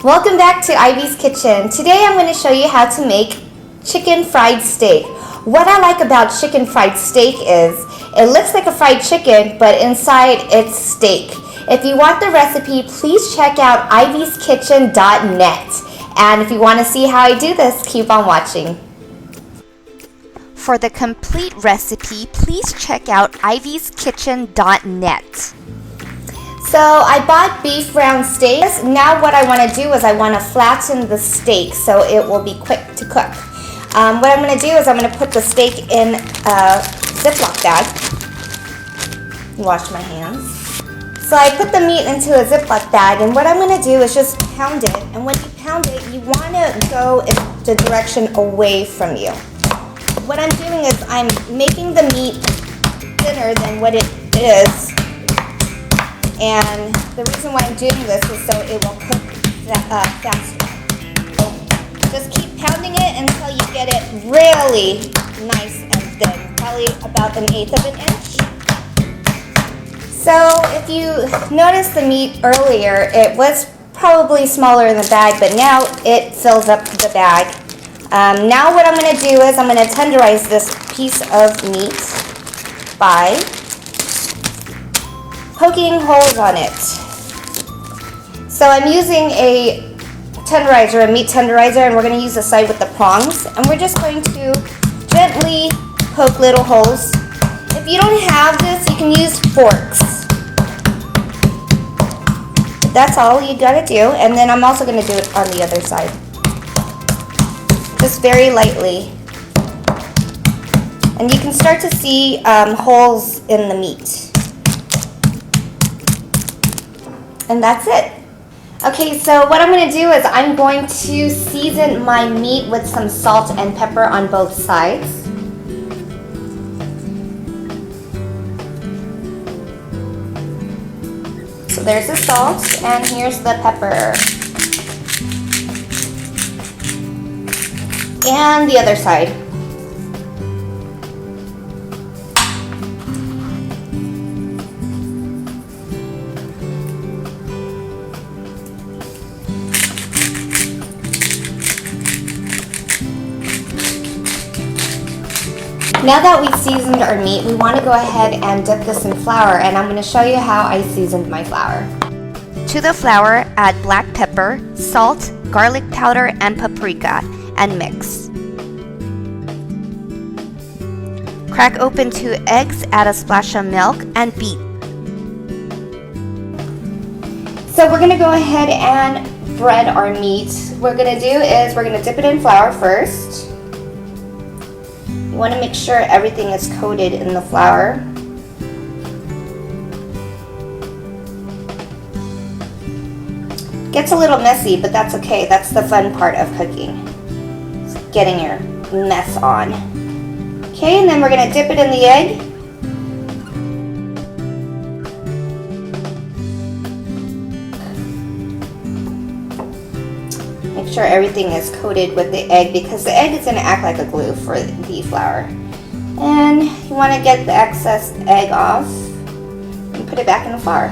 Welcome back to Ivy's Kitchen. Today I'm going to show you how to make chicken fried steak. What I like about chicken fried steak is it looks like a fried chicken, but inside it's steak. If you want the recipe, please check out ivyskitchen.net. And if you want to see how I do this, keep on watching. For the complete recipe, please check out ivyskitchen.net. So I bought beef round steaks. Now what I want to do is I want to flatten the steak so it will be quick to cook. What I'm going to do is I'm going to put the steak in a Ziploc bag. Wash my hands. So I put the meat into a Ziploc bag, and what I'm going to do is just pound it. And when you pound it, you want to go in the direction away from you. What I'm doing is I'm making the meat thinner than what it is. And the reason why I'm doing this is so it will cook faster. So just keep pounding it until you get it really nice and thin, probably about 1/8 of an inch. So if you noticed the meat earlier, it was probably smaller in the bag, but now it fills up the bag. Now what I'm going to do is I'm going to tenderize this piece of meat by poking holes on it. So I'm using a tenderizer, a meat tenderizer, and we're going to use the side with the prongs, and we're just going to gently poke little holes. If you don't have this, you can use forks. That's all you gotta do, and then I'm also going to do it on the other side. Just very lightly. And you can start to see holes in the meat. And that's it. Okay, so what I'm going to do is I'm going to season my meat with some salt and pepper on both sides. So there's the salt, and here's the pepper. And the other side. Now that we've seasoned our meat, we want to go ahead and dip this in flour, and I'm going to show you how I seasoned my flour. To the flour, add black pepper, salt, garlic powder, and paprika, and mix. Crack open 2 eggs, add a splash of milk, and beat. So we're going to go ahead and bread our meat. What we're going to do is we're going to dip it in flour first. You want to make sure everything is coated in the flour. Gets a little messy, but that's okay. That's the fun part of cooking. It's getting your mess on. Okay, and then we're going to dip it in the egg. Make sure everything is coated with the egg, because the egg is going to act like a glue for the flour. And you want to get the excess egg off and put it back in the flour.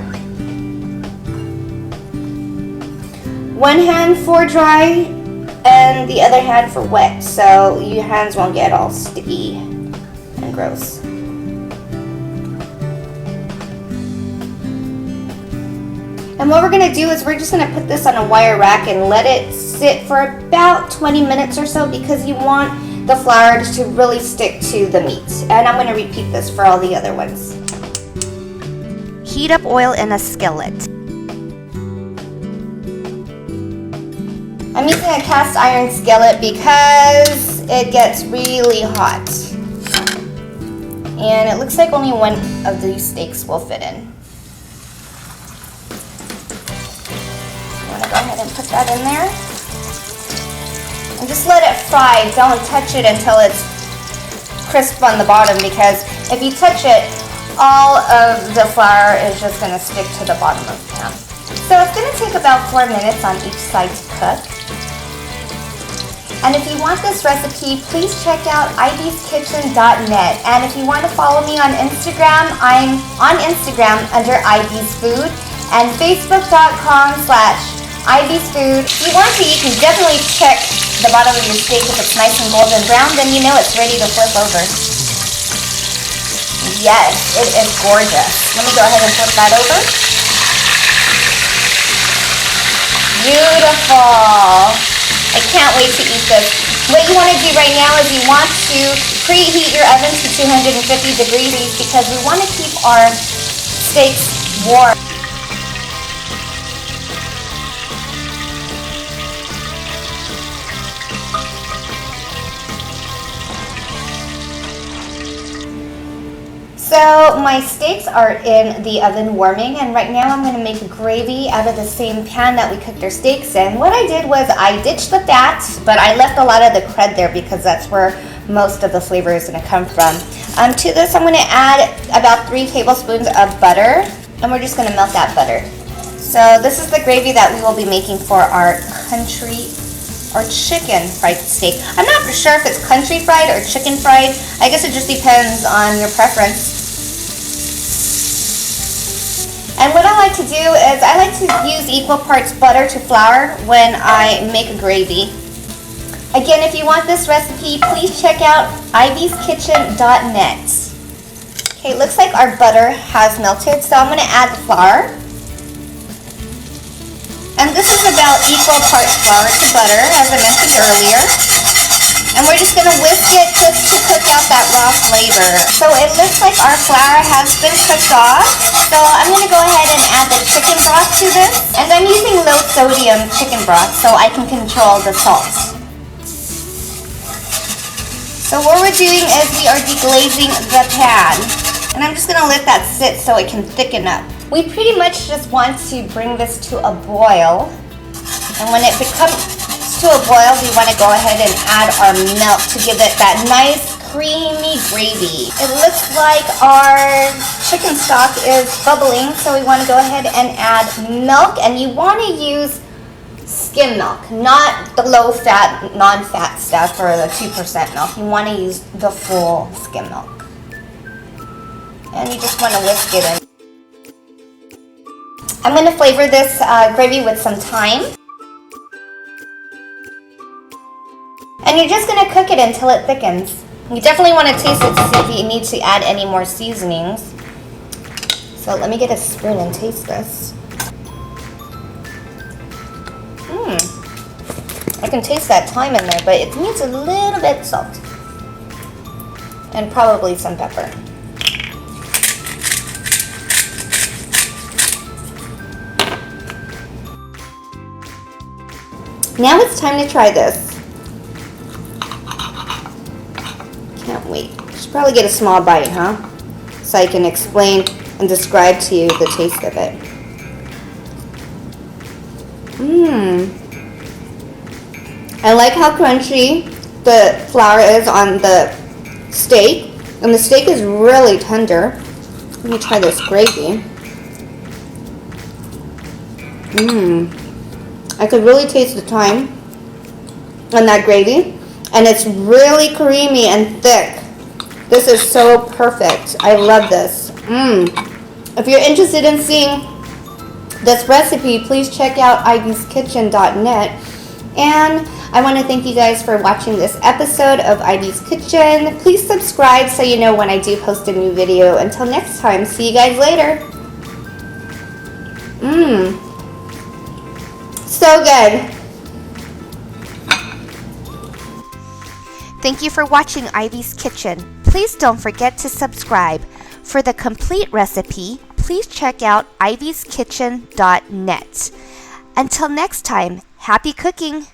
One hand for dry and the other hand for wet, so your hands won't get all sticky and gross. And what we're going to do is we're just going to put this on a wire rack and let it sit for about 20 minutes or so, because you want the flour to really stick to the meat. And I'm going to repeat this for all the other ones. Heat up oil in a skillet. I'm using a cast iron skillet because it gets really hot. And it looks like only one of these steaks will fit in. I'm going to go ahead and put that in there. And just let it fry. Don't touch it until it's crisp on the bottom, because if you touch it, all of the flour is just going to stick to the bottom of the pan. So it's going to take about 4 minutes on each side to cook. And if you want this recipe, please check out ivyskitchen.net. And if you want to follow me on Instagram, I'm on Instagram under Ivy's Food, and facebook.com/ Ivy's food. If you want to, you can definitely check the bottom of your steak. If it's nice and golden brown, then you know it's ready to flip over. Yes, it is gorgeous. Let me go ahead and flip that over. Beautiful. I can't wait to eat this. What you want to do right now is you want to preheat your oven to 250 degrees because we want to keep our steaks warm. So my steaks are in the oven warming, and right now I'm going to make a gravy out of the same pan that we cooked our steaks in. What I did was I ditched the fat, but I left a lot of the crud there because that's where most of the flavor is going to come from. To this I'm going to add about 3 tablespoons of butter, and we're just going to melt that butter. So this is the gravy that we will be making for our country or chicken fried steak. I'm not for sure if it's country fried or chicken fried. I guess it just depends on your preference. And what I like to do is I like to use equal parts butter to flour when I make a gravy. Again, if you want this recipe, please check out ivyskitchen.net. Okay, it looks like our butter has melted, so I'm going to add the flour. And this is about equal parts flour to butter, as I mentioned earlier. And we're just going to whisk it just to cook out that raw flavor. So it looks like our flour has been cooked off. So I'm going to go ahead and add the chicken broth to this. And I'm using low sodium chicken broth so I can control the salt. So what we're doing is we are deglazing the pan. And I'm just going to let that sit so it can thicken up. We pretty much just want to bring this to a boil. And when it becomes to a boil, we want to go ahead and add our milk to give it that nice creamy gravy. It looks like our chicken stock is bubbling, so we want to go ahead and add milk. And you want to use skim milk, not the low-fat, non-fat stuff or the 2% milk. You want to use the full skim milk. And you just want to whisk it in. I'm going to flavor this gravy with some thyme. And you're just going to cook it until it thickens. You definitely want to taste it to see if you need to add any more seasonings. So let me get a spoon and taste this. I can taste that thyme in there, but it needs a little bit of salt. And probably some pepper. Now it's time to try this. Can't wait. Should probably get a small bite, huh? So I can explain and describe to you the taste of it. I like how crunchy the flour is on the steak. And the steak is really tender. Let me try this gravy. I could really taste the thyme on that gravy. And it's really creamy and thick. This is so perfect. I love this. If you're interested in seeing this recipe, please check out ivyskitchen.net. And I want to thank you guys for watching this episode of Ivy's Kitchen. Please subscribe so you know when I do post a new video. Until next time, see you guys later. So good. Thank you for watching Ivy's Kitchen. Please don't forget to subscribe. For the complete recipe, please check out ivyskitchen.net. Until next time, happy cooking!